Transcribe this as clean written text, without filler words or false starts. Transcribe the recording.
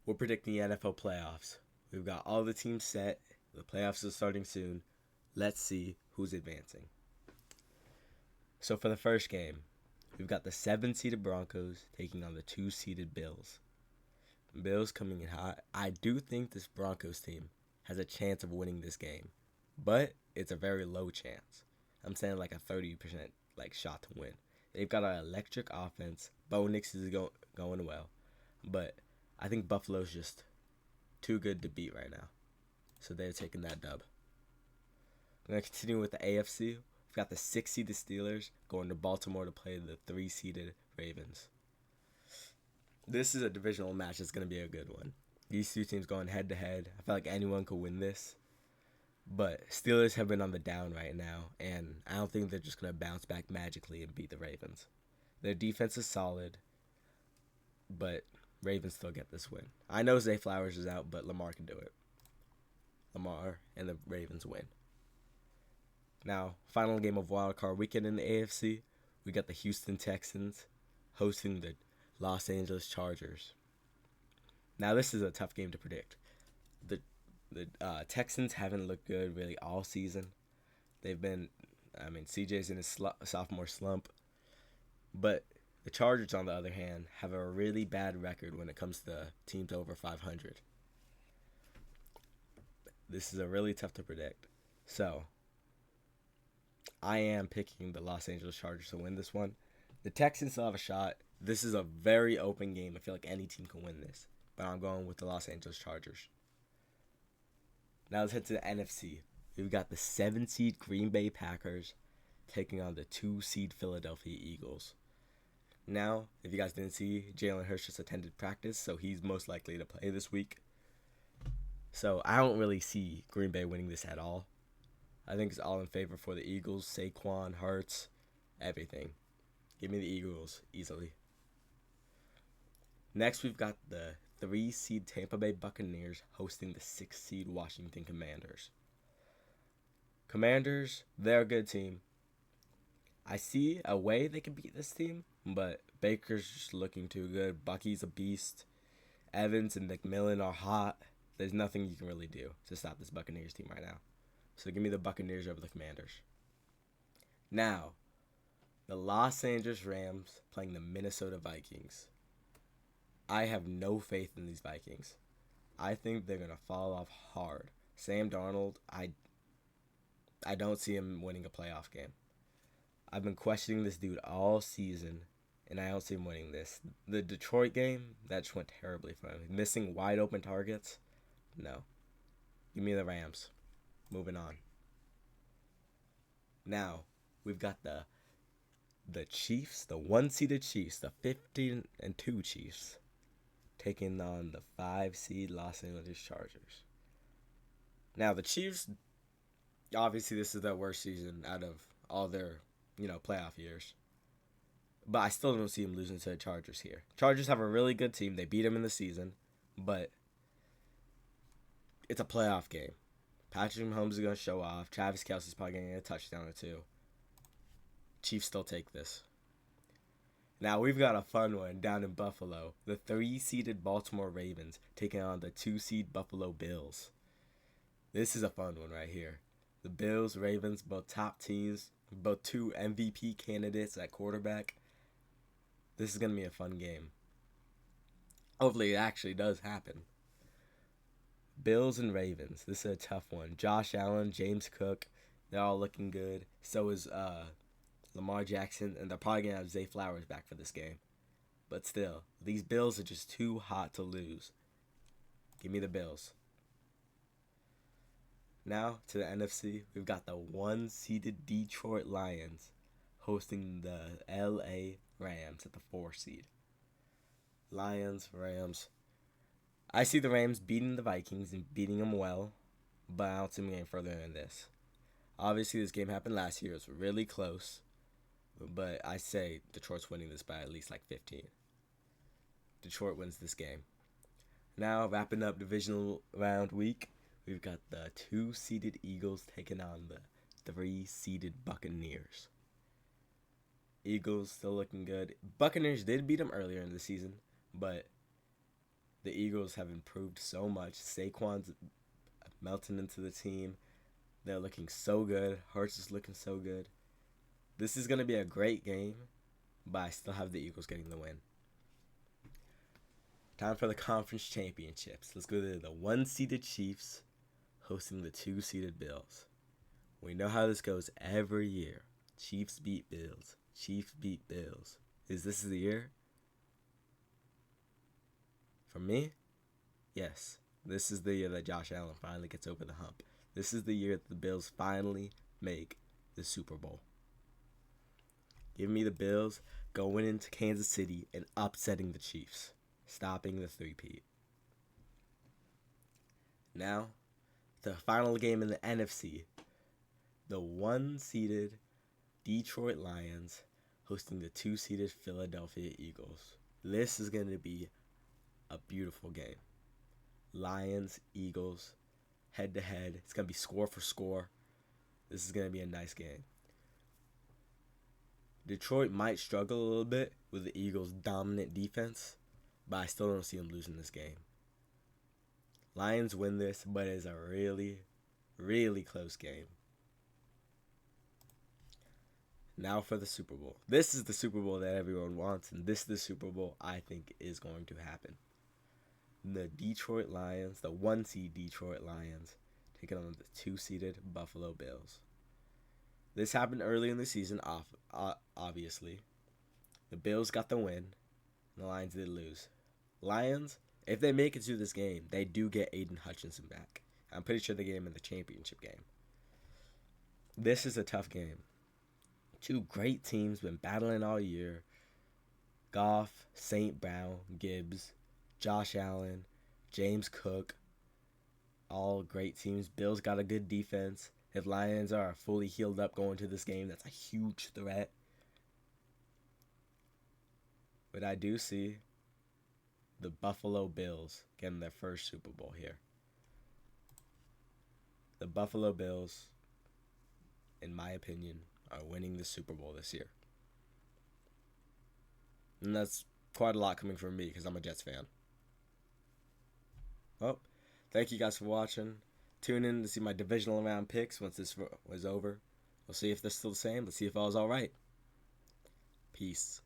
We're predicting the NFL playoffs. We've got all the teams set. The playoffs are starting soon. Let's see who's advancing. So for the first game, we've got the 7-seeded Broncos taking on the 2-seeded Bills. Bills coming in hot. I do think this Broncos team has a chance of winning this game, but it's a very low chance. I'm saying like a 30% shot to win. They've got an electric offense. Bo Nix is going well, but I think Buffalo's just too good to beat right now. So they're taking that dub. We're going to continue with the AFC. We've got the 6-seeded Steelers going to Baltimore to play the 3-seeded Ravens. This is a divisional match that's going to be a good one. These two teams going head to head. I feel like anyone could win this. But Steelers have been on the down right now, and I don't think they're just going to bounce back magically and beat the Ravens. Their defense is solid, but Ravens still get this win. I know Zay Flowers is out, but Lamar can do it. Lamar and the Ravens win. Now, final game of Wild Card Weekend in the AFC, we got the Houston Texans hosting the Los Angeles Chargers. Now, this is a tough game to predict. The Texans haven't looked good really all season. CJ's in his sophomore slump. But the Chargers, on the other hand, have a really bad record when it comes to teams over 500. This is a really tough to predict. So, I am picking the Los Angeles Chargers to win this one. The Texans still have a shot. This is a very open game. I feel like any team can win this. But I'm going with the Los Angeles Chargers. Now let's head to the NFC. We've got the 7-seed Green Bay Packers taking on the 2-seed Philadelphia Eagles. Now, if you guys didn't see, Jalen Hurts just attended practice, so he's most likely to play this week. So I don't really see Green Bay winning this at all. I think it's all in favor for the Eagles. Saquon, Hurts, everything. Give me the Eagles easily. Next, we've got the 3-seed Tampa Bay Buccaneers hosting the 6-seed Washington Commanders. Commanders, they're a good team. I see a way they can beat this team, but Baker's just looking too good. Bucky's a beast. Evans and McMillan are hot. There's nothing you can really do to stop this Buccaneers team right now. So give me the Buccaneers over the Commanders. Now, the Los Angeles Rams playing the Minnesota Vikings. I have no faith in these Vikings. I think they're going to fall off hard. Sam Darnold, I don't see him winning a playoff game. I've been questioning this dude all season, and I don't see him winning this. The Detroit game, that just went terribly for him. Missing wide open targets? No. Give me the Rams. Moving on. Now, we've got the Chiefs, the 1-seeded Chiefs, the 15-2 Chiefs, taking on the 5-seed Los Angeles Chargers. Now, the Chiefs, obviously this is their worst season out of all their, playoff years. But I still don't see them losing to the Chargers here. Chargers have a really good team. They beat them in the season, but it's a playoff game. Patrick Mahomes is going to show off. Travis Kelce's probably going to get a touchdown or two. Chiefs still take this. Now we've got a fun one down in Buffalo. The 3-seeded Baltimore Ravens taking on the 2-seed Buffalo Bills. This is a fun one right here. The Bills, Ravens, both top teams, both 2 MVP candidates at quarterback. This is going to be a fun game. Hopefully it actually does happen. Bills and Ravens. This is a tough one. Josh Allen, James Cook, they're all looking good. So is Lamar Jackson, and they're probably going to have Zay Flowers back for this game. But still, these Bills are just too hot to lose. Give me the Bills. Now, to the NFC, we've got the 1-seeded Detroit Lions hosting the LA Rams at the 4-seed. Lions, Rams. I see the Rams beating the Vikings and beating them well, but I don't see them getting further than this. Obviously, this game happened last year. It was really close, but I say Detroit's winning this by at least 15. Detroit wins this game. Now, wrapping up divisional round week, we've got the 2-seeded Eagles taking on the 3-seeded Buccaneers. Eagles still looking good. Buccaneers did beat them earlier in the season, but The Eagles have improved so much. Saquon's melting into the team. They're looking so good. Hurts is looking so good. This is going to be a great game, but I still have the Eagles getting the win. Time for the conference championships. Let's go to the 1-seeded Chiefs hosting the 2-seeded Bills. We know how this goes every year. Chiefs beat Bills. Chiefs beat Bills. Is this the year? For me, yes. This is the year that Josh Allen finally gets over the hump. This is the year that the Bills finally make the Super Bowl. Give me the Bills going into Kansas City and upsetting the Chiefs, stopping the three-peat. Now, the final game in the NFC. The 1-seeded Detroit Lions hosting the 2-seeded Philadelphia Eagles. This is going to be a beautiful game. Lions, Eagles, head-to-head. It's going to be score for score. This is going to be a nice game. Detroit might struggle a little bit with the Eagles' dominant defense, but I still don't see them losing this game. Lions win this, but it's a really, really close game. Now for the Super Bowl. This is the Super Bowl that everyone wants, and this is the Super Bowl I think is going to happen. The Detroit Lions, the 1-seed Detroit Lions, taking on the 2-seeded Buffalo Bills. This happened early in the season, obviously. The Bills got the win, and the Lions did lose. Lions, if they make it to this game, they do get Aiden Hutchinson back. I'm pretty sure they get him in the championship game. This is a tough game. Two great teams been battling all year. Goff, St. Brown, Gibbs, Josh Allen, James Cook, all great teams. Bills got a good defense. If Lions are fully healed up going to this game, that's a huge threat. But I do see the Buffalo Bills getting their first Super Bowl here. The Buffalo Bills, in my opinion, are winning the Super Bowl this year. And that's quite a lot coming from me because I'm a Jets fan. Well, thank you guys for watching. Tune in to see my divisional round picks once this was over. We'll see if they're still the same. Let's see if I was all right. Peace.